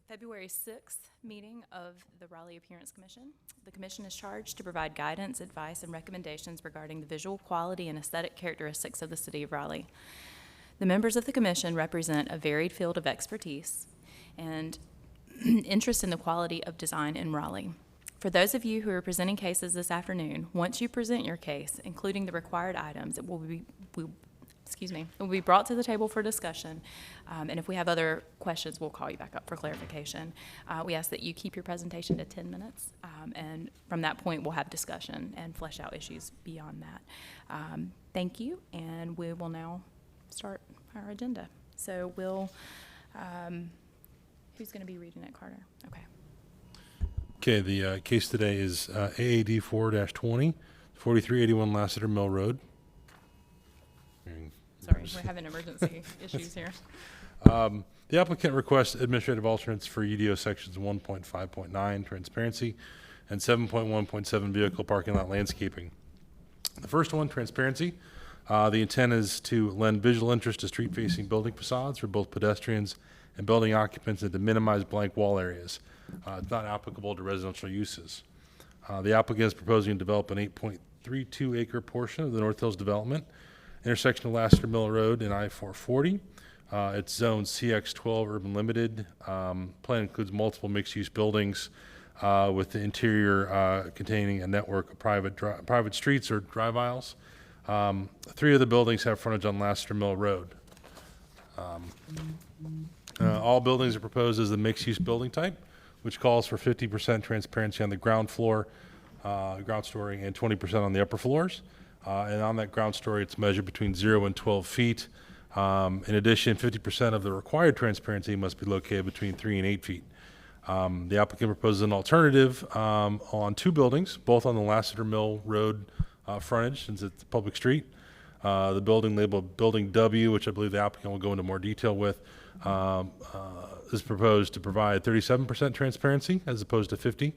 February 6th meeting of the Raleigh Appearance Commission. The commission is charged to provide guidance, advice, and recommendations regarding the visual quality and aesthetic characteristics of the city of Raleigh. The members of the commission represent a varied field of expertise and interest in the quality of design in Raleigh. For those of you who are presenting cases this afternoon, once you present your case, including the required items, it will be brought to the table for discussion, and if we have other questions, we'll call you back up for clarification. We ask that you keep your presentation to 10 minutes, and from that point, we'll have discussion and flesh out issues beyond that. Thank you, and we will now start our agenda. So who's going to be reading it, Carter? Okay. Okay, the case today is AAD 4-20, 4381 Lassiter Mill Road. Sorry, we're having emergency issues here. The applicant requests administrative alternates for UDO sections 1.5.9 transparency and 7.1.7 vehicle parking lot landscaping. The first one, transparency. The intent is to lend visual interest to street-facing building facades for both pedestrians and building occupants and to minimize blank wall areas. It's not applicable to residential uses. The applicant is proposing to develop an 8.32 acre portion of the North Hills development, intersection of Lassiter Mill Road and I-440. It's zoned CX12 Urban Limited. Plan includes multiple mixed-use buildings with the interior containing a network of private streets or drive aisles. 3 of the buildings have frontage on Lassiter Mill Road. All buildings are proposed as the mixed-use building type, which calls for 50% transparency on the ground floor, ground story, and 20% on the upper floors. And on that ground story, it's measured between 0 and 12 feet. In addition, 50% of the required transparency must be located between 3 and 8 feet. The applicant proposes an alternative on 2 buildings, both on the Lassiter Mill Road frontage, since it's a public street. The building labeled Building W, which I believe the applicant will go into more detail with, is proposed to provide 37% transparency as opposed to 50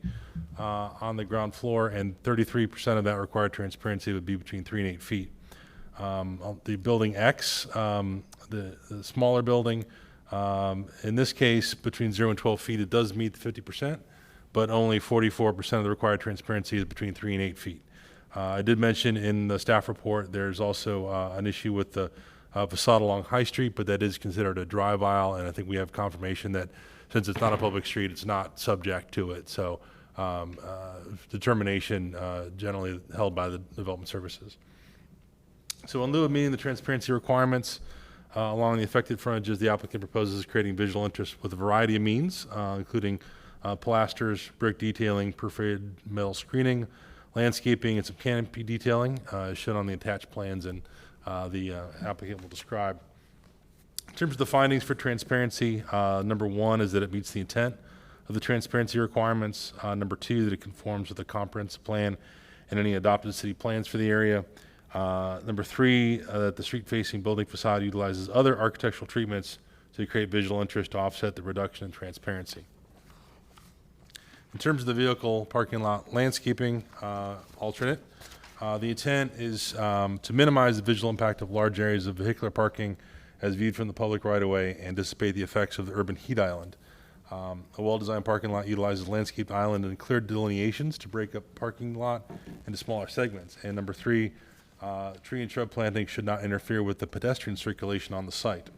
on the ground floor, and 33% of that required transparency would be between 3 and 8 feet. The building X, the smaller building, in this case, between 0 and 12 feet, it does meet the 50%, but only 44% of the required transparency is between 3 and 8 feet. I did mention in the staff report there's also an issue with the facade along High Street, but that is considered a drive aisle, and I think we have confirmation that since it's not a public street, it's not subject to it. So determination generally held by the development services. So in lieu of meeting the transparency requirements along the affected frontages, the applicant proposes creating visual interest with a variety of means, including pilasters, brick detailing, perforated metal screening, landscaping, and some canopy detailing, as shown on the attached plans, and the applicant will describe. In terms of the findings for transparency, number 1 is that it meets the intent of the transparency requirements. Number 2, that it conforms with the comprehensive plan and any adopted city plans for the area. Number 3, that the street-facing building facade utilizes other architectural treatments to create visual interest to offset the reduction in transparency. In terms of the vehicle parking lot landscaping alternate, the intent is to minimize the visual impact of large areas of vehicular parking as viewed from the public right-of-way and dissipate the effects of the urban heat island. A well-designed parking lot utilizes landscaped island and clear delineations to break up parking lot into smaller segments. And number 3, tree and shrub planting should not interfere with the pedestrian circulation on the site.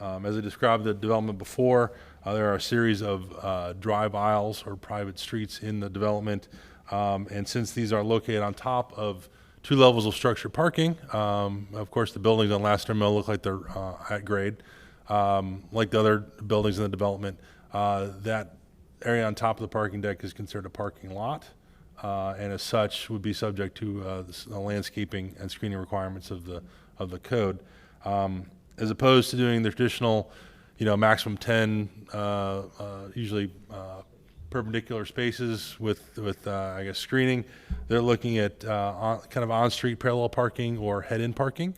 As I described the development before, there are a series of drive aisles or private streets in the development. And since these are located on top of 2 levels of structured parking, of course, the buildings on Lassiter Mill look like they're at grade, like the other buildings in the development. That area on top of the parking deck is considered a parking lot, and as such would be subject to the landscaping and screening requirements of the code. As opposed to doing the traditional, maximum 10, usually perpendicular spaces with I guess screening, they're looking at kind of on-street parallel parking or head-in parking,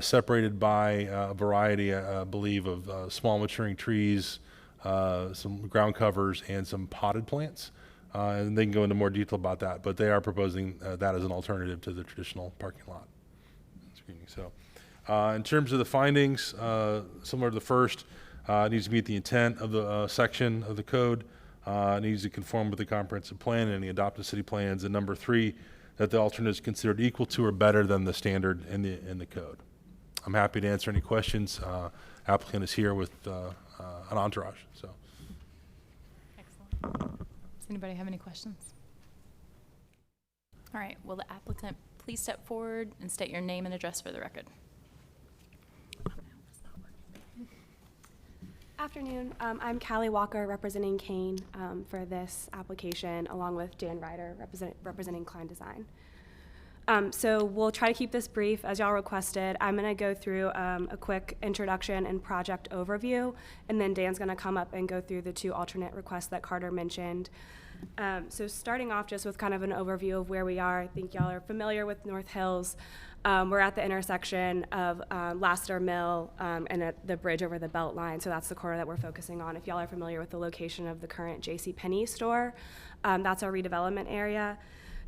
separated by a variety, I believe, of small maturing trees, some ground covers, and some potted plants. And they can go into more detail about that, but they are proposing that as an alternative to the traditional parking lot screening. So. In terms of the findings, similar to the first, it needs to meet the intent of the section of the code. It needs to conform with the comprehensive plan and the adopted city plans. And number 3, that the alternate is considered equal to or better than the standard in the code. I'm happy to answer any questions. Applicant is here with an entourage. So. Excellent. Does anybody have any questions? All right. Will the applicant please step forward and state your name and address for the record? Afternoon. I'm Callie Walker representing Kane for this application, along with Dan Ryder representing Klein Design. So we'll try to keep this brief as y'all requested. I'm going to go through a quick introduction and project overview, and then Dan's going to come up and go through the 2 alternate requests that Carter mentioned. So starting off just with kind of an overview of where we are, I think y'all are familiar with North Hills. We're at the intersection of Lassiter Mill and at the bridge over the Beltline, so that's the corner that we're focusing on. If y'all are familiar with the location of the current JCPenney store, that's our redevelopment area.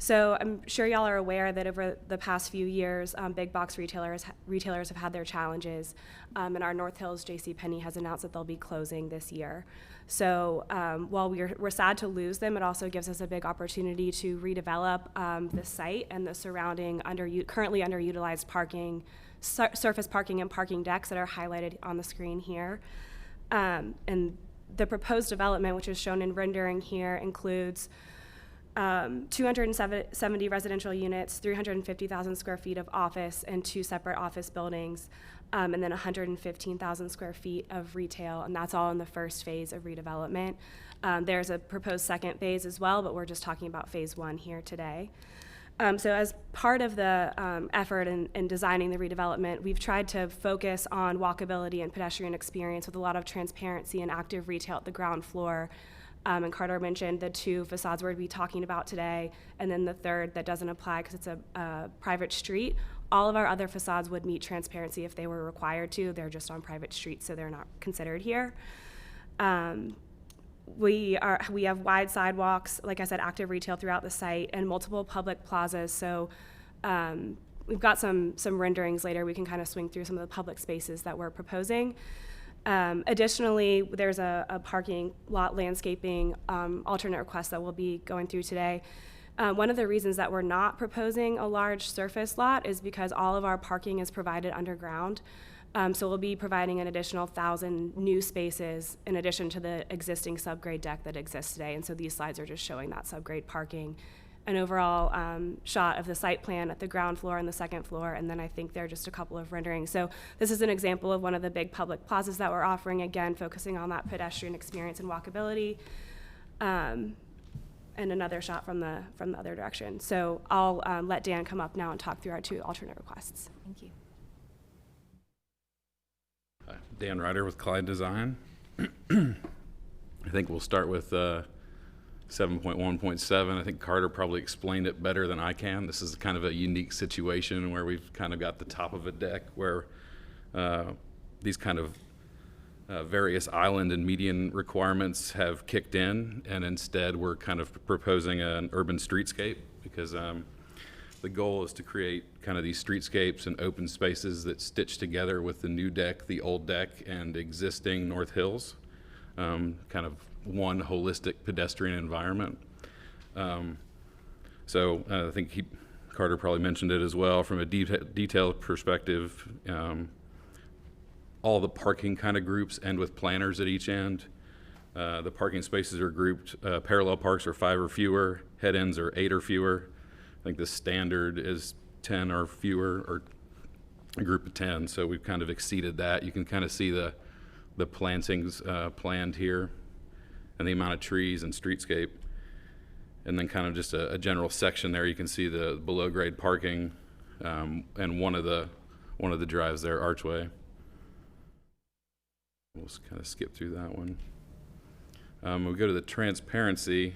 So I'm sure y'all are aware that over the past few years, big box retailers have had their challenges, and our North Hills JCPenney has announced that they'll be closing this year. So while we're sad to lose them, it also gives us a big opportunity to redevelop the site and the surrounding currently underutilized parking, surface parking and parking decks that are highlighted on the screen here. And the proposed development, which is shown in rendering here, includes 270 residential units, 350,000 square feet of office, and 2 separate office buildings, and then 115,000 square feet of retail, and that's all in the first phase of redevelopment. There's a proposed second phase as well, but we're just talking about phase 1 here today. So as part of the effort in designing the redevelopment, we've tried to focus on walkability and pedestrian experience with a lot of transparency and active retail at the ground floor. And Carter mentioned the 2 facades we're going to be talking about today, and then the third that doesn't apply because it's a private street. All of our other facades would meet transparency if they were required to. They're just on private streets, so they're not considered here. We have wide sidewalks, like I said, active retail throughout the site, and multiple public plazas. So we've got some renderings later. We can kind of swing through some of the public spaces that we're proposing. Additionally, there's a parking lot landscaping alternate request that we'll be going through today. One of the reasons that we're not proposing a large surface lot is because all of our parking is provided underground. So we'll be providing an additional 1,000 new spaces in addition to the existing subgrade deck that exists today. And so these slides are just showing that subgrade parking. An overall shot of the site plan at the ground floor and the second floor, and then I think there are just a couple of renderings. So this is an example of one of the big public plazas that we're offering, again, focusing on that pedestrian experience and walkability, and another shot from the other direction. So I'll let Dan come up now and talk through our 2 alternate requests. Thank you. Dan Ryder with Klein Design. I think we'll start with 7.1.7. I think Carter probably explained it better than I can. This is kind of a unique situation where we've kind of got the top of a deck where these kind of various island and median requirements have kicked in, and instead we're kind of proposing an urban streetscape because the goal is to create kind of these streetscapes and open spaces that stitch together with the new deck, the old deck, and existing North Hills, kind of one holistic pedestrian environment. So I think Carter probably mentioned it as well. From a detailed perspective, all the parking kind of groups end with planters at each end. The parking spaces are grouped, parallel parks are 5 or fewer, head ends are 8 or fewer. I think the standard is 10 or fewer, or a group of 10, so we've kind of exceeded that. You can kind of see the plantings planned here and the amount of trees and streetscape. And then kind of just a general section there, you can see the below grade parking and one of the drives there, archway. We'll just kind of skip through that one. We go to the transparency.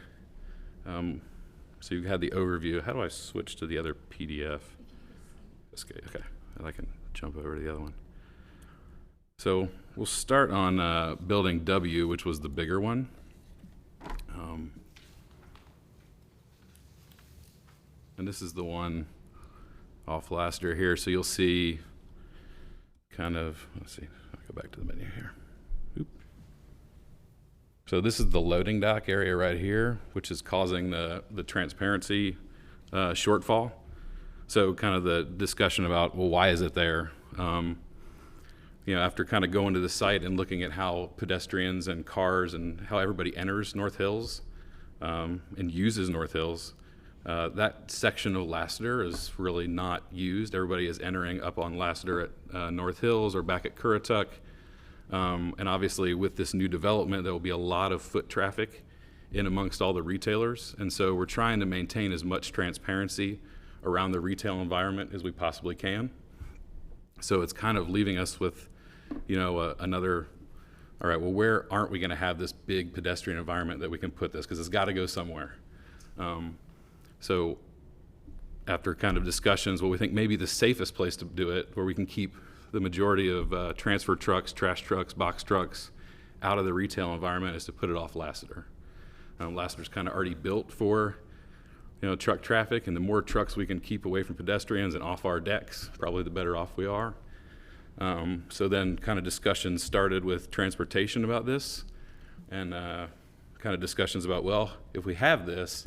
So you had the overview. How do I switch to the other PDF? Okay, and I can jump over to the other one. So we'll start on building W, which was the bigger one. And this is the one off Lassiter here. So you'll see kind of, let's see, I'll go back to the menu here. Oop. So this is the loading dock area right here, which is causing the transparency shortfall. So kind of the discussion about, well, why is it there? You know, after kind of going to the site and looking at how pedestrians and cars and how everybody enters North Hills and uses North Hills, that section of Lassiter is really not used. Everybody is entering up on Lassiter at North Hills or back at Currituck. And obviously with this new development, there will be a lot of foot traffic in amongst all the retailers. And so we're trying to maintain as much transparency around the retail environment as we possibly can. So it's kind of leaving us with, you know, another, all right, well, where aren't we going to have this big pedestrian environment that we can put this? Because it's got to go somewhere. So after kind of discussions, well, we think maybe the safest place to do it, where we can keep the majority of transfer trucks, trash trucks, box trucks out of the retail environment, is to put it off Lassiter. Lassiter's kind of already built for, you know, truck traffic, and the more trucks we can keep away from pedestrians and off our decks, probably the better off we are. So then kind of discussions started with transportation about this, and kind of discussions about, well, if we have this,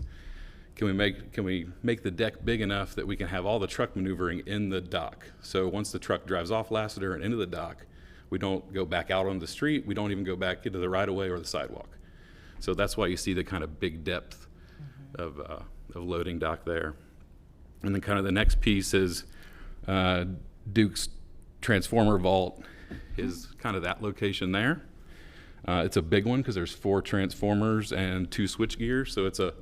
can we make the deck big enough that we can have all the truck maneuvering in the dock? So once the truck drives off Lassiter and into the dock, we don't go back out on the street. We don't even go back into the right-of-way or the sidewalk. So that's why you see the kind of big depth of loading dock there. And then kind of the next piece is Duke's transformer vault is kind of that location there. It's a big one because there's 4 transformers and 2 switch gears, so it's a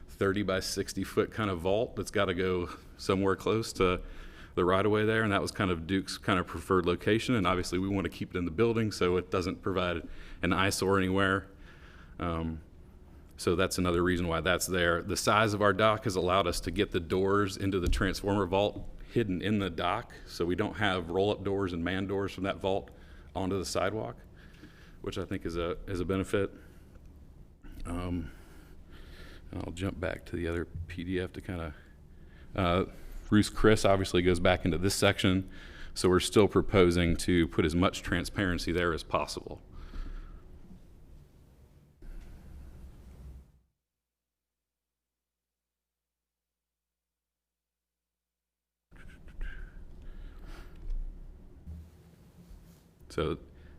30 by 60 foot kind of vault that's got to go somewhere close to the right-of-way there, and that was kind of Duke's kind of preferred location. And obviously we want to keep it in the building so it doesn't provide an eyesore anywhere. So that's another reason why that's there. The size of our dock has allowed us to get the doors into the transformer vault hidden in the dock, so we don't have roll-up doors and man doors from that vault onto the sidewalk, which I think is a benefit. I'll jump back to the other PDF to kind of, Bruce Chris obviously goes back into this section, so we're still proposing to put as much transparency there as possible. So,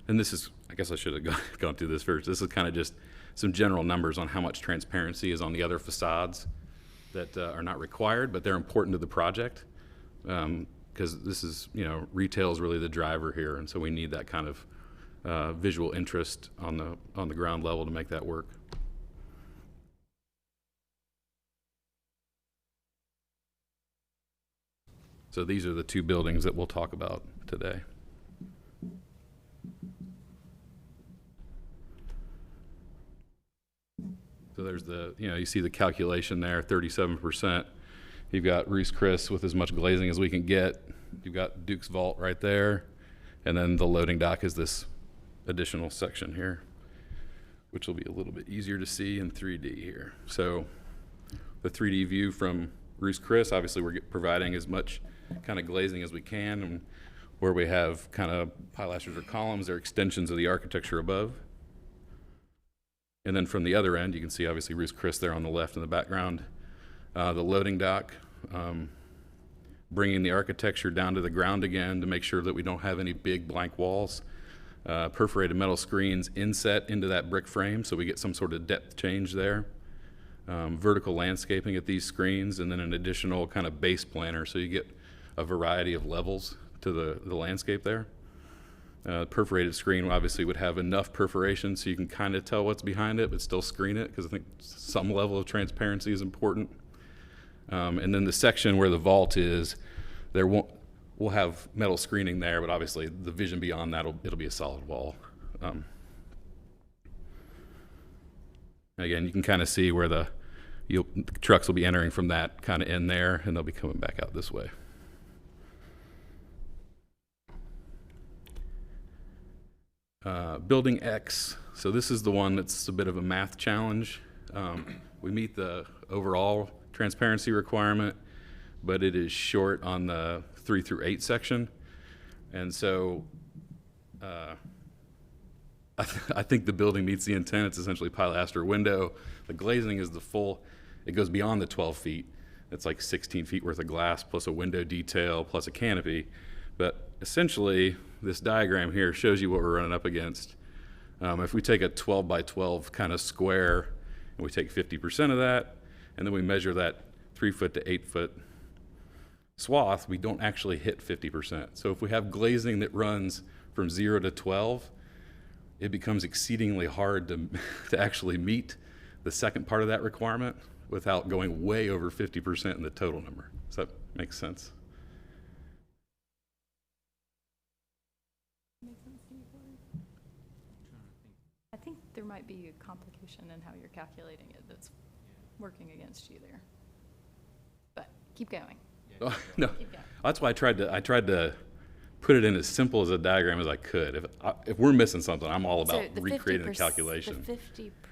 and this is, I guess I should have gone through this first. This is kind of just some general numbers on how much transparency is on the other facades that are not required, but they're important to the project, because this is, you know, retail is really the driver here, and so we need that kind of visual interest on the ground level to make that work. So these are the 2 buildings that we'll talk about today. So there's the, you know, you see the calculation there, 37%. You've got Reese Chris with as much glazing as we can get. You've got Duke's vault right there. And then the loading dock is this additional section here, which will be a little bit easier to see in 3D here. So the 3D view from Reese Chris, obviously we're providing as much kind of glazing as we can, and where we have kind of pilasters or columns, they're extensions of the architecture above. And then from the other end, you can see obviously Reese Chris there on the left in the background. The loading dock, bringing the architecture down to the ground again to make sure that we don't have any big blank walls. perforated metal screens inset into that brick frame, so we get some sort of depth change there. Vertical landscaping at these screens, and then an additional kind of base planter, so you get a variety of levels to the landscape there. Perforated screen obviously would have enough perforation so you can kind of tell what's behind it, but still screen it, because I think some level of transparency is important. And then the section where the vault is, we'll have metal screening there, but obviously the vision beyond that, it'll be a solid wall. Again, you can kind of see where the trucks will be entering from that kind of end there, and they'll be coming back out this way. Building X, so this is the one that's a bit of a math challenge. We meet the overall transparency requirement, but it is short on the 3 through 8 section. And so I think the building meets the intent. It's essentially pilaster window. The glazing is the full, it goes beyond the 12 feet. It's like 16 feet worth of glass plus a window detail plus a canopy. But essentially, this diagram here shows you what we're running up against. If we take a 12 by 12 kind of square and we take 50% of that, and then we measure that 3 foot to 8 foot swath, we don't actually hit 50%. So if we have glazing that runs from 0 to 12, it becomes exceedingly hard to actually meet the second part of that requirement without going way over 50% in the total number. Does that make sense? I think there might be a complication in how you're calculating it that's working against you there. But keep going. Oh, no, Keep going. that's why I tried to put it in as simple as a diagram as I could. If we're missing something, I'm all about So the recreating the 50%, calculation. The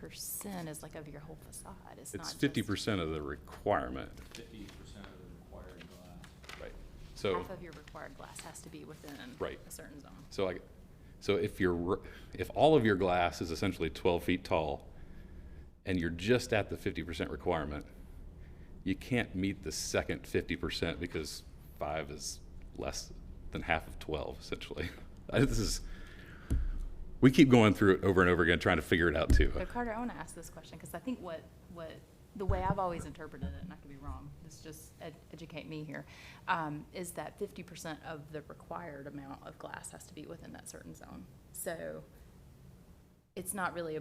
50% is like of your whole facade. It's not It's just 50% of the requirement. 50% of the required glass. Right. So half of your required glass has to be within Right. a certain zone. so if all of your glass is essentially 12 feet tall, and you're just at the 50% requirement, you can't meet the second 50% because 5 is less than half of 12, essentially. We keep going through it over and over again, trying to figure it out too. So Carter, I want to ask this question because I think what the way I've always interpreted it, and I could be wrong, this just educate me here, is that 50% of the required amount of glass has to be within that certain zone. So it's not really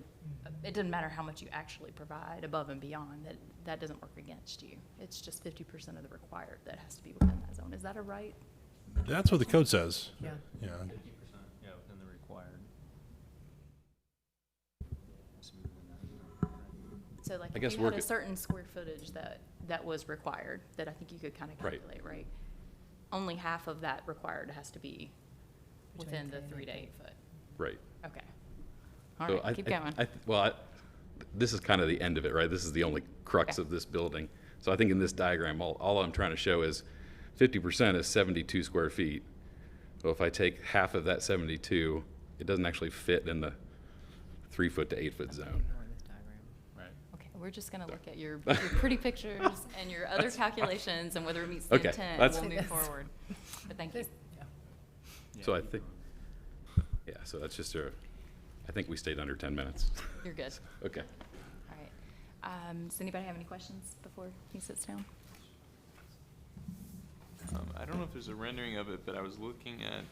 it doesn't matter how much you actually provide above and beyond, that doesn't work against you. It's just 50% of the required that has to be within that zone. Is that a right? That's what the code says. Yeah. Yeah. 50%, yeah, within the required. Smoother than that. So like I if guess you had a work- certain square footage that was required, that I think you could kind of Right. calculate, right? Only half of that required has to be within the 3 to 8 foot. Right. Okay. All So right, keep going. This is kind of the end of it, right? This is the only crux Okay. of this building. So I think in this diagram, all I'm trying to show is 50% is 72 square feet. So if I take half of that 72, it doesn't actually fit in the 3 foot to 8 foot zone. Right. Okay, we're just gonna look at your pretty pictures and your other calculations and whether it meets the Okay, intent, and that's- we'll move forward. But thank you. So I think, yeah, so that's just I think we stayed under 10 minutes. You're good. Okay. All right. Does anybody have any questions before he sits down? I don't know if there's a rendering of it, but I was looking at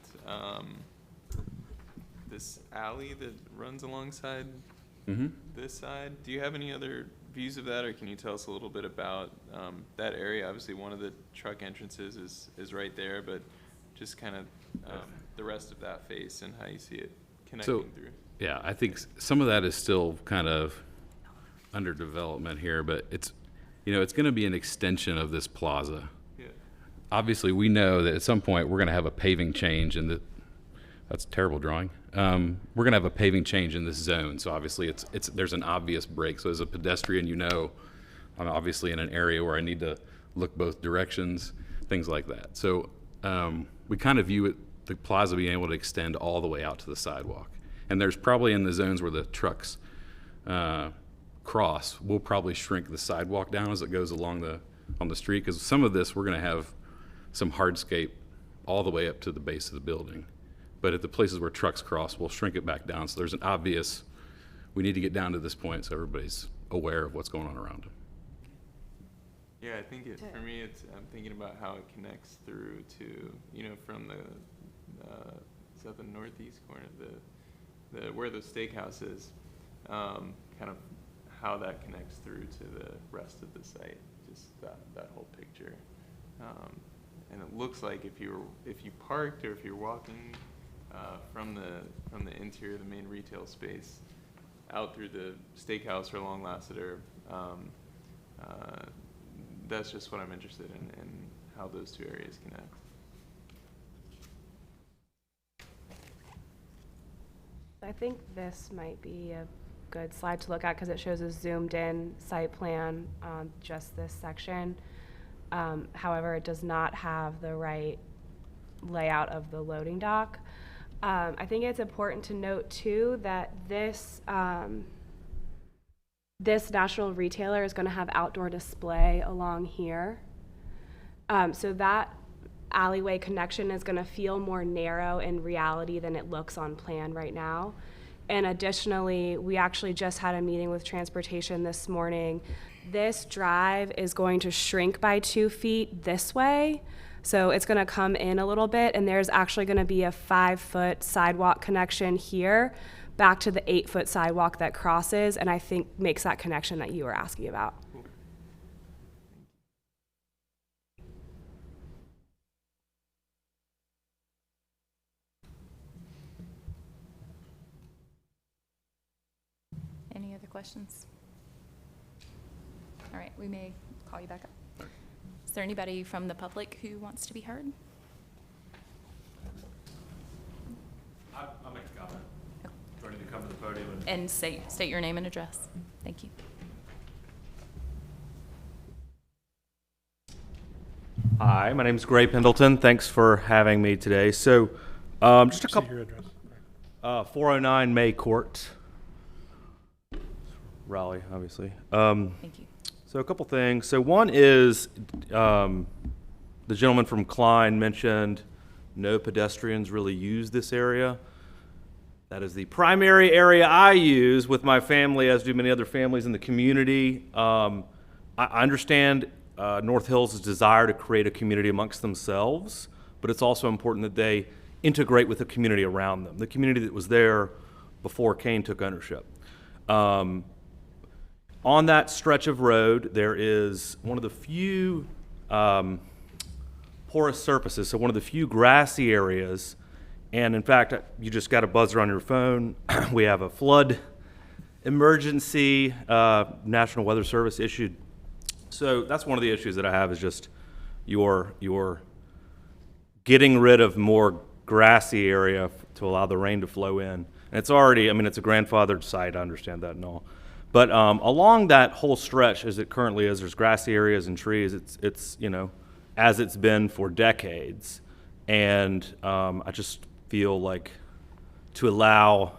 this alley that runs alongside Mm-hmm. this side. Do you have any other views of that, or can you tell us a little bit about that area? Obviously, one of the truck entrances is right there, but just kind of the rest of that face and how you see it connecting through. Yeah, I think some of that is still kind of under development here, but it's going to be an extension of this plaza. Yeah. Obviously, we know that at some point we're going to have a paving change that's a terrible drawing. We're going to have a paving change in this zone, so obviously there's an obvious break. So as a pedestrian, I'm obviously in an area where I need to look both directions, things like that. So we kind of view the plaza being able to extend all the way out to the sidewalk. And there's probably in the zones where the trucks cross, we'll probably shrink the sidewalk down as it goes along on the street, because some of this we're going to have some hardscape all the way up to the base of the building. but at the places where trucks cross, we'll shrink it back down. So there's an obvious, we need to get down to this point so everybody's aware of what's going on around them. Yeah, I think for me, I'm thinking about how it connects through to, from the, is that the northeast corner, where the steakhouse is, kind of how that connects through to the rest of the site, just that whole picture. And it looks like if you parked or if you're walking from the interior of the main retail space out through the steakhouse or Long Lassiter, that's just what I'm interested in how those two areas connect. I think this might be a good slide to look at because it shows a zoomed in site plan on just this section. However, it does not have the right layout of the loading dock. I think it's important to note too that this national retailer is going to have outdoor display along here. So that alleyway connection is going to feel more narrow in reality than it looks on plan right now. And additionally, we actually just had a meeting with transportation this morning. This drive is going to shrink by 2 feet this way. So it's going to come in a little bit, and there's actually going to be a 5-foot sidewalk connection here back to the 8-foot sidewalk that crosses, and I think makes that connection that you were asking about. Any other questions? All right, we may call you back up. Is there anybody from the public who wants to be heard? I'll make a comment. Do I need to come to the podium? And state your name and address. Thank you. Hi, my name is Gray Pendleton. Thanks for having me today. So, just a couple. Your address. 409 May Court, Raleigh, obviously. Thank you. So a couple things. So one is the gentleman from Klein mentioned no pedestrians really use this area. That is the primary area I use with my family, as do many other families in the community. I understand North Hills' desire to create a community amongst themselves, but it's also important that they integrate with the community around them, the community that was there before Kane took ownership. On that stretch of road, there is one of the few porous surfaces, so one of the few grassy areas. And in fact, you just got a buzzer on your phone. We have a flood emergency National Weather Service issued. So that's one of the issues that I have is just your getting rid of more grassy area to allow the rain to flow in. And it's already, I mean, it's a grandfathered site, I understand that and all. But along that whole stretch, as it currently is, there's grassy areas and trees. It's as it's been for decades. And I just feel like to allow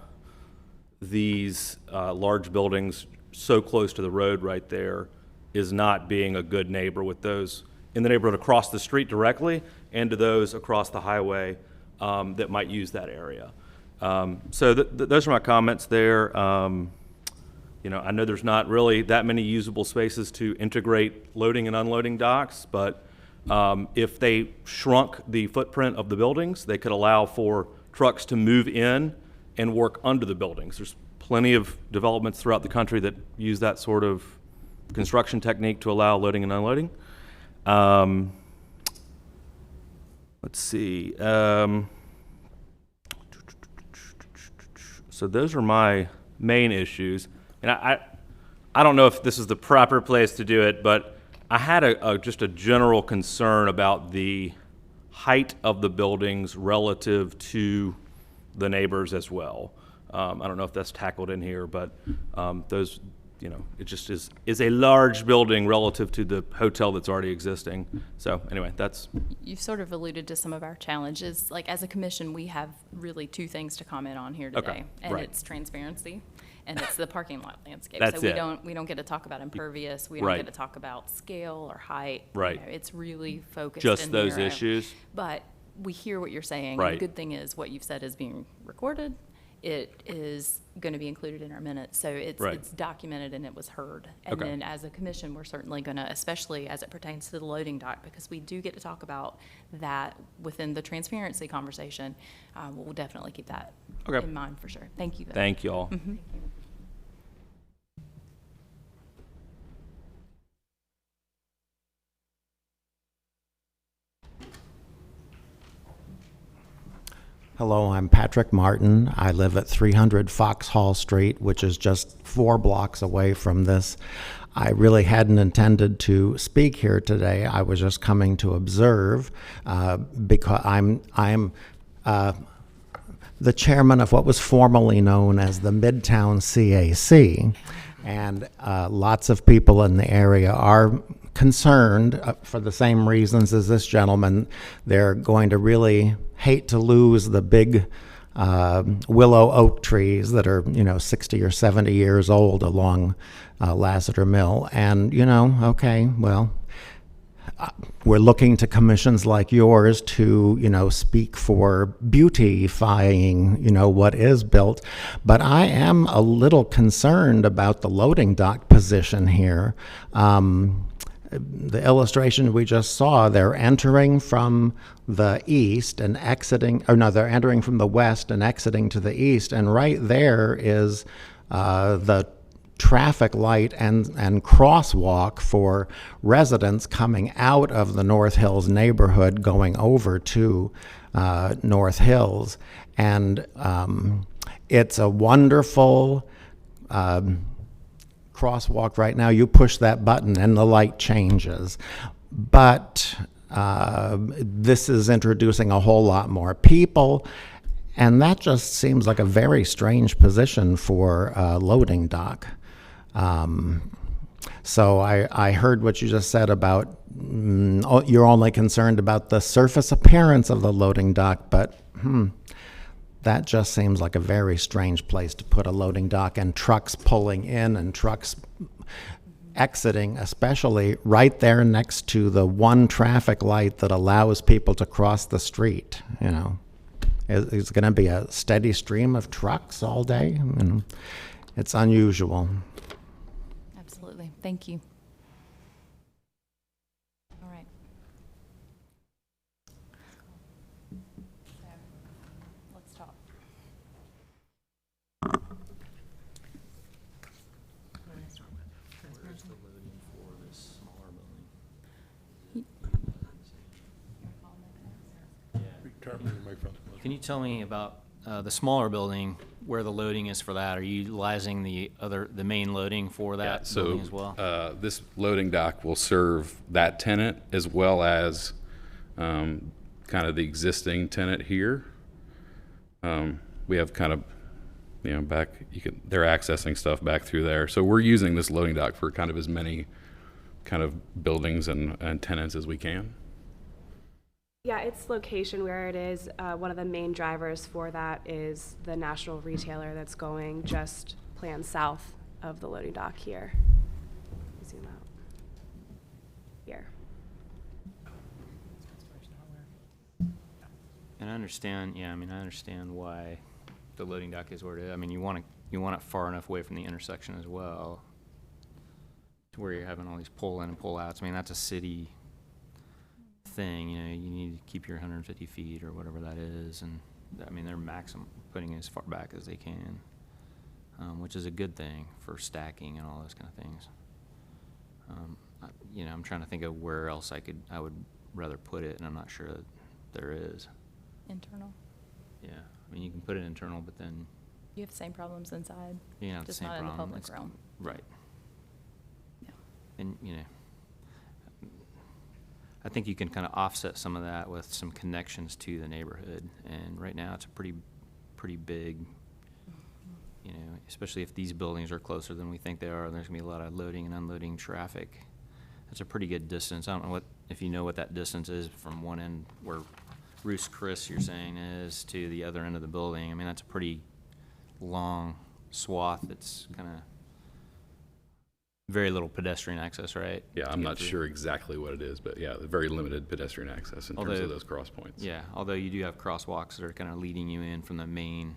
these large buildings so close to the road right there is not being a good neighbor with those in the neighborhood across the street directly and to those across the highway that might use that area. So those are my comments there. I know there's not really that many usable spaces to integrate loading and unloading docks, but if they shrunk the footprint of the buildings, they could allow for trucks to move in and work under the buildings. There's plenty of developments throughout the country that use that sort of construction technique to allow loading and unloading. Let's see. So those are my main issues. And I don't know if this is the proper place to do it, but I had just a general concern about the height of the buildings relative to the neighbors as well. I don't know if that's tackled in here, but those, it just is a large building relative to the hotel that's already existing. So anyway, that's. You've sort of alluded to some of our challenges. Like as a commission, we have really two things to comment on here today. Okay, And right. it's transparency and it's the parking lot landscape. That's so it. we don't get to talk about impervious. We don't Right. get to talk about scale or height. Right. It's really focused Just in those there. issues? But we hear what you're saying. And Right. the good thing is what you've said is being recorded. It is going to be included in our minutes, so Right. it's documented and it was heard. And Okay. then as a commission, we're certainly going to, especially as it pertains to the loading dock, because we do get to talk about that within the transparency conversation. We'll definitely keep that Okay. in mind for sure. Thank you, though. Thank you all. Hello, I'm Patrick Martin. I live at 300 Foxhall Street, which is just 4 blocks away from this. I really hadn't intended to speak here today. I was just coming to observe because I'm the chairman of what was formerly known as the Midtown CAC, and lots of people in the area are concerned for the same reasons as this gentleman. They're going to really hate to lose the big willow oak trees that are, 60 or 70 years old along Lassiter Mill. And, okay, well, we're looking to commissions like yours to, speak for beautifying, what is built. But I am a little concerned about the loading dock position here. The illustration we just saw, they're entering from the east and exiting, or no, they're entering from the west and exiting to the east. And right there is the traffic light and crosswalk for residents coming out of the North Hills neighborhood going over to North Hills. And it's a wonderful crosswalk right now. You push that button and the light changes. But this is introducing a whole lot more people, and that just seems like a very strange position for a loading dock. So I heard what you just said about you're only concerned about the surface appearance of the loading dock, but that just seems like a very strange place to put a loading dock, and trucks pulling in and trucks exiting, especially right there next to the one traffic light that allows people to cross the street. It's going to be a steady stream of trucks all day. It's unusual. Absolutely. Thank you. All right. So, let's talk. Where's the loading for this smaller building? Can you tell me about the smaller building, where the loading is for that? Are you utilizing the main loading for that building as well? This loading dock will serve that tenant as well as kind of the existing tenant here. We have kind of, back, they're accessing stuff back through there. So we're using this loading dock for kind of as many kind of buildings and tenants as we can. Yeah, its location where it is, one of the main drivers for that is the national retailer that's going just planned south of the loading dock here. Zoom out. Here. And I understand, I understand why the loading dock is where it is. I mean, you want it far enough away from the intersection as well, to where you're having all these pull in and pull outs. I mean, that's a city thing. You need to keep your 150 feet or whatever that is, and I mean, they're maximum putting it as far back as they can, which is a good thing for stacking and all those kind of things. I'm trying to think of where else I would rather put it, and I'm not sure that there is. Internal. Yeah, I mean, you can put it internal, but then You have the same problems inside. you have the Just same not in the problem. public It's- realm. Right. Yeah. And, I think you can kind of offset some of that with some connections to the neighborhood. And right now, it's a pretty big, especially if these buildings are closer than we think they are, and there's gonna be a lot of loading and unloading traffic. That's a pretty good distance. I don't know if you know what that distance is from one end where Roost Chris, you're saying, is to the other end of the building. I mean, that's a pretty long swath that's kind of very little pedestrian access, right? Yeah, to I'm get not through. sure exactly what it is, but yeah, very limited pedestrian access in terms Although- of those cross points. Yeah, although you do have crosswalks that are kind of leading you in from the main,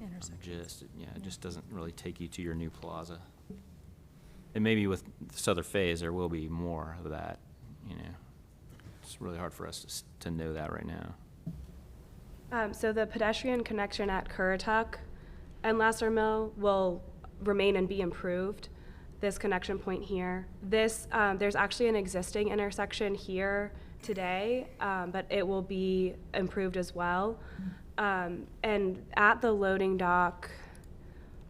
it just doesn't really take you to your new plaza. And maybe with this other phase, there will be more of that, you know. It's really hard for us to know that right now. So the pedestrian connection at Currituck and Lasser Mill will remain and be improved. This connection point here. This, there's actually an existing intersection here today, but it will be improved as well. And at the loading dock,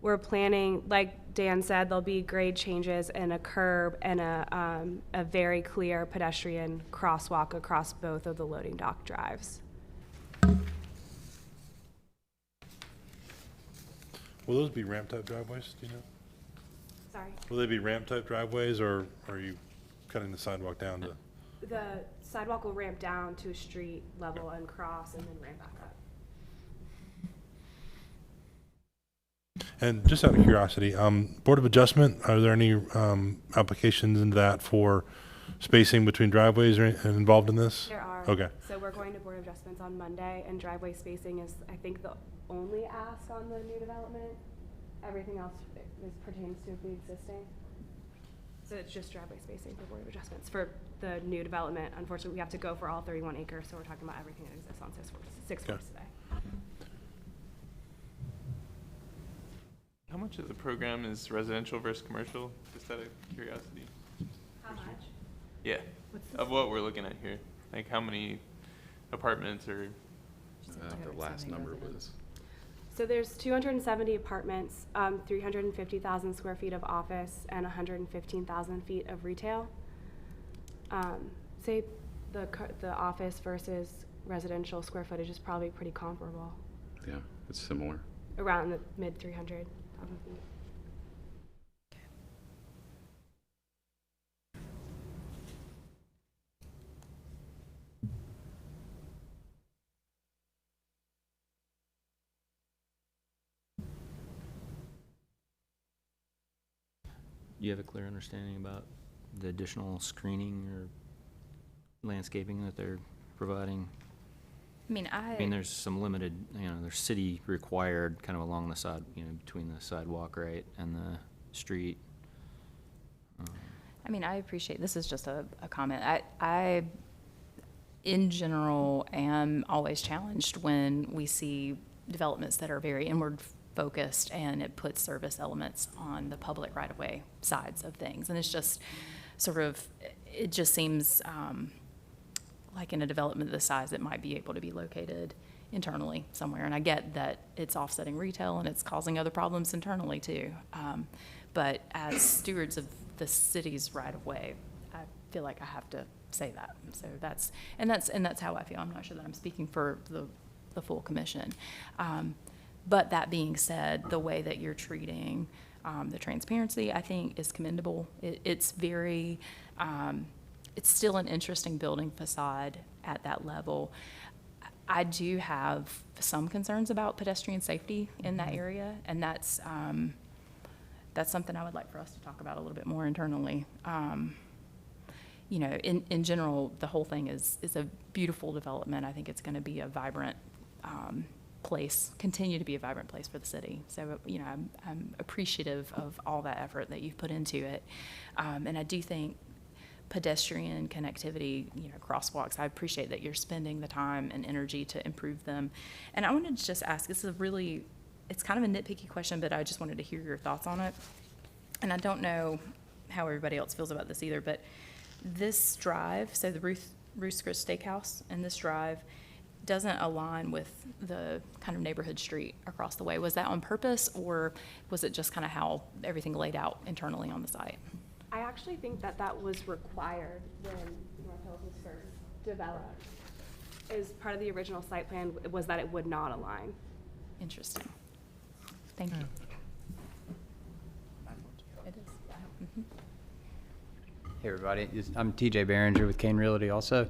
we're planning, like Dan said, there'll be grade changes and a curb and a very clear pedestrian crosswalk across both of the loading dock drives. Will those be ramp type driveways, do you know? Sorry? Will they be ramp type driveways, or are you cutting the sidewalk down to? The sidewalk will ramp down to a street level and cross and then ramp back up. And just out of curiosity, Board of Adjustment, are there any applications into that for spacing between driveways or involved in this? There are. Okay. So we're going to Board of Adjustments on Monday, and driveway spacing is, I think, the only ask on the new development. Everything else pertains to the existing. So it's just driveway spacing for Board of Adjustments. For the new development, unfortunately, we have to go for all 31 acres, so we're talking about everything that exists on six Okay. floors today. How much of the program is residential versus commercial? Just out of curiosity. How much? Yeah, of what we're looking at here. Like how many apartments or, The last number was, So there's 270 apartments, 350,000 square feet of office, and 115,000 feet of retail. Say the office versus residential square footage is probably pretty comparable, yeah, it's similar. around the mid 300,000 feet. Do you have a clear understanding about the additional screening or landscaping that they're providing? I mean, I mean, there's some limited, you know, there's city required kind of along the side, you know, between the sidewalk, right, and the street. I mean, I appreciate, this is just a comment. I, in general, am always challenged when we see developments that are very inward focused and it puts service elements on the public right-of-way sides of things. And it's just sort of, it just seems like in a development of this size, it might be able to be located internally somewhere. And I get that it's offsetting retail and it's causing other problems internally too. But as stewards of the city's right-of-way, I feel like I have to say that. So that's how I feel. I'm not sure that I'm speaking for the full commission. But that being said, the way that you're treating the transparency, I think, is commendable. It's very, it's still an interesting building facade at that level. I do have some concerns about pedestrian safety in that area, and that's something I would like for us to talk about a little bit more internally. You know, in general, the whole thing is a beautiful development. I think it's going to be a vibrant place, continue to be a vibrant place for the city. So, you know, I'm appreciative of all that effort that you've put into it. And I do think pedestrian connectivity, you know, crosswalks, I appreciate that you're spending the time and energy to improve them. And I wanted to just ask, this is it's kind of a nitpicky question, but I just wanted to hear your thoughts on it. And I don't know how everybody else feels about this either, but this drive, so the Ruth's Chris Steakhouse and this drive doesn't align with the kind of neighborhood street across the way. Was that on purpose, or was it just kind of how everything laid out internally on the site? I actually think that was required when North Hills was first developed. As part of the original site plan was that it would not align. Interesting. Thank you. It is. Mhm. Hey everybody, I'm TJ Behringer with Kane Realty also.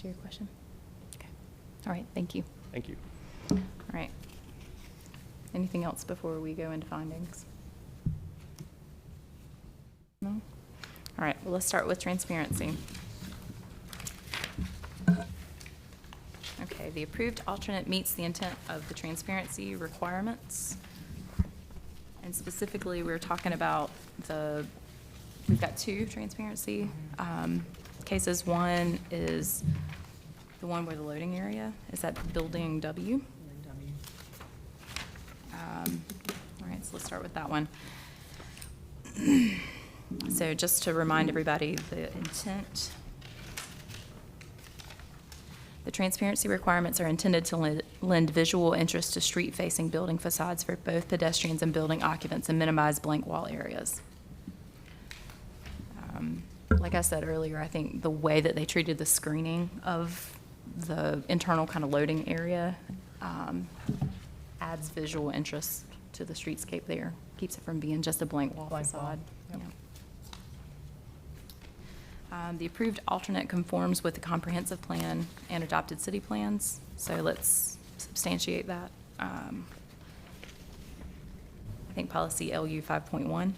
To your question? Okay. All right, thank you. Thank you. All right. Anything else before we go into findings? No? All right, well, let's start with transparency. Okay, the approved alternate meets the intent of the transparency requirements. And specifically, we're talking about we've got two transparency cases. One is the one where the loading area is at building W. All right, so let's start with that one. So just to remind everybody, the intent, the transparency requirements are intended to lend visual interest to street-facing building facades for both pedestrians and building occupants and minimize blank wall areas. Like I said earlier, I think the way that they treated the screening of the internal kind of loading area adds visual interest to the streetscape there, keeps it from being just a blank wall facade. Yep. Yeah. The approved alternate conforms with the comprehensive plan and adopted city plans, so let's substantiate that. I think policy LU 5.1. LU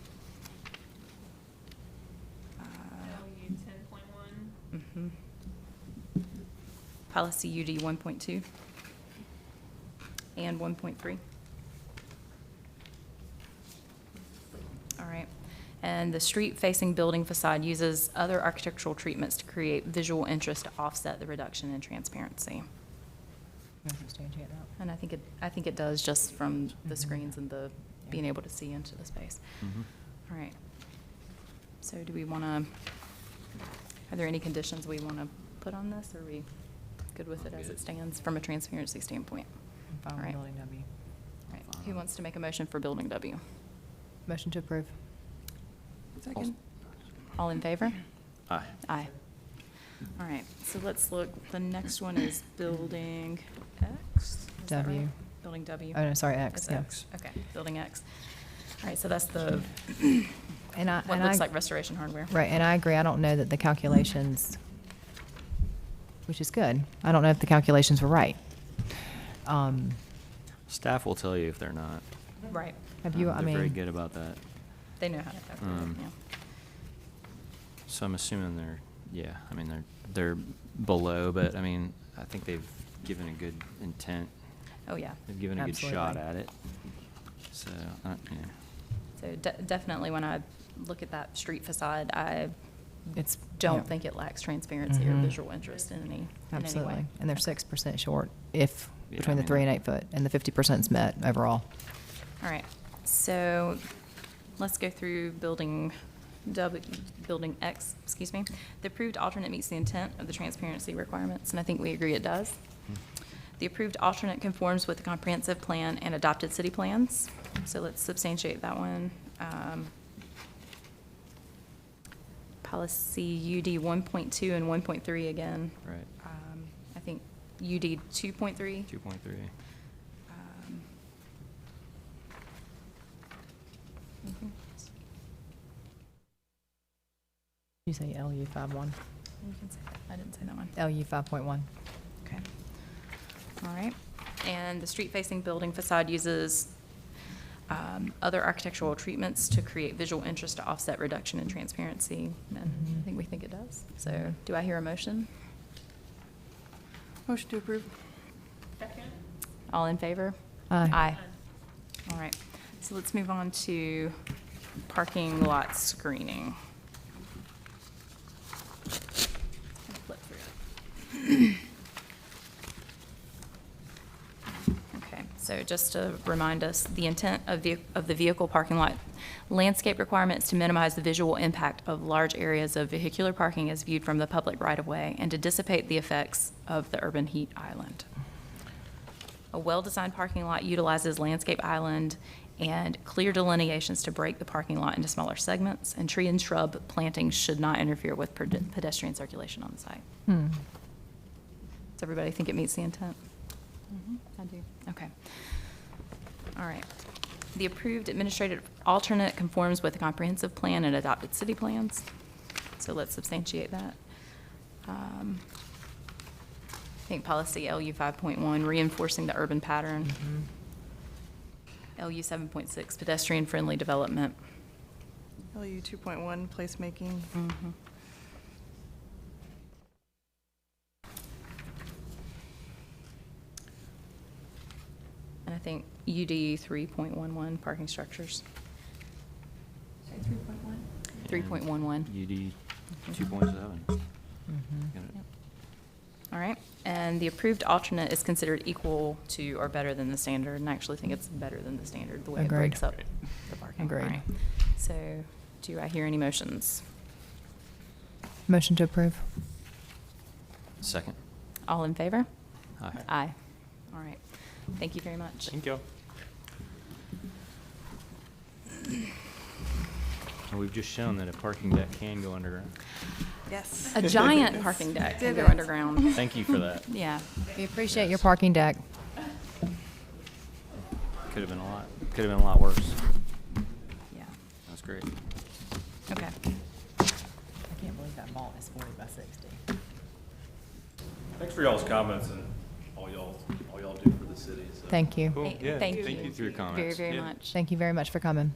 10.1. Policy UD 1.2 and 1.3. All right. And the street-facing building facade uses other architectural treatments to create visual interest to offset the reduction in transparency. Substantiate that. And I think it does just from the screens and the being able to see into the space. All right. So do we want to, are there any conditions we want to put on this? Or are we good with it as it stands from a transparency standpoint? I'm fine All with right. building W. All right. Who wants to make a motion for building W? Motion to approve. Second. All in favor? Aye. Aye. All right, so let's look, the next one is building X? Is that right? W. Building W. Oh, no, sorry, X, It's yeah. X, okay, building X. All right, so that's the, And I, what and looks I, like restoration hardware. right, and I agree, I don't know that the calculations, which is good, I don't know if the calculations were right. Staff will tell you if they're not. Right, Have you, I They're very mean, good about that. they know how to calculate it, yeah. So I'm assuming they're below, but I mean, I think they've given a good intent. Oh, yeah. They've given a good shot Absolutely. at it. So, yeah. So definitely when I look at that street facade, I it's. don't yeah, think it lacks transparency or Mhm. visual interest in any way. Absolutely, and they're 6% short if, Yeah, between I the mean, 3 and 8 foot, and the 50%'s met overall. All right, so let's go through building X, excuse me. The approved alternate meets the intent of the transparency requirements, and I think we agree it does. The approved alternate conforms with the comprehensive plan and adopted city plans, so let's substantiate that one. Policy UD 1.2 and 1.3 again. Right. I think UD 2.3. 2.3. Anything else? You say LU 5.1? You can say that. I didn't say that one. LU 5.1. Okay. All right. And the street-facing building facade uses other architectural treatments to create visual interest to offset reduction in transparency. And I think we think it does. So do I hear a motion? Motion to approve. All in favor? Aye. Aye. All right. So let's move on to parking lot screening. Flip through it. Okay, so just to remind us, the intent of the vehicle parking lot landscape requirements to minimize the visual impact of large areas of vehicular parking as viewed from the public right-of-way and to dissipate the effects of the urban heat island. A well-designed parking lot utilizes landscape island and clear delineations to break the parking lot into smaller segments, and tree and shrub plantings should not interfere with pedestrian circulation on the site. Does everybody think it meets the intent? I do. Okay. All right. The approved administrative alternate conforms with the comprehensive plan and adopted city plans. So let's substantiate that. I think policy LU 5.1, reinforcing the urban pattern. LU 7.6, pedestrian-friendly development. LU 2.1, placemaking. And I think UD 3.11, parking structures. 3.11. UD 2.7. All right, and the approved alternate is considered equal to or better than the standard, and I actually think it's better than the standard, the way it Agreed. breaks up the parking. Agreed. All right. So, do I hear any motions? Motion to approve. Second. All in favor? Aye. Aye. All right, thank you very much. Thank you. And we've just shown that a parking deck can go underground. Yes. A giant parking deck can Did go it. underground. Thank you for that. Yeah. We appreciate your parking deck. Could have been a lot worse. Yeah. That's great. Okay. I can't believe that mall is 40 by 60. Thanks for y'all's comments and all y'all do for the city. So. Thank you. Cool, yeah, Thank thank you you. for your very, comments. very Yeah. much. Thank you very much for coming.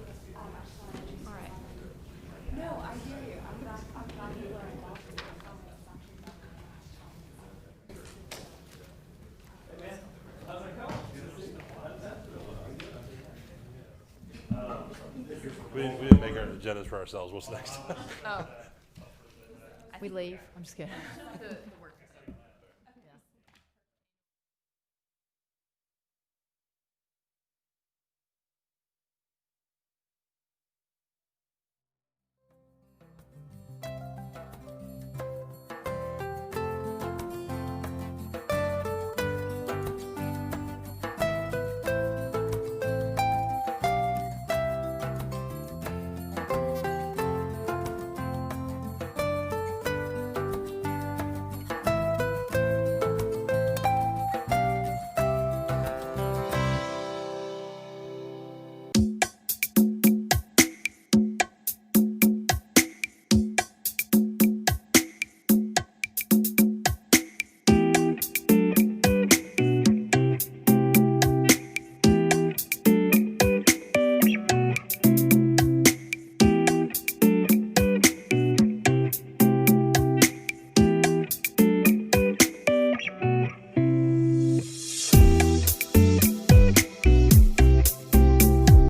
All right. No, I hear you. I'm glad people are involved. We didn't make our agendas for ourselves. What's next? Oh. We leave. I'm just kidding.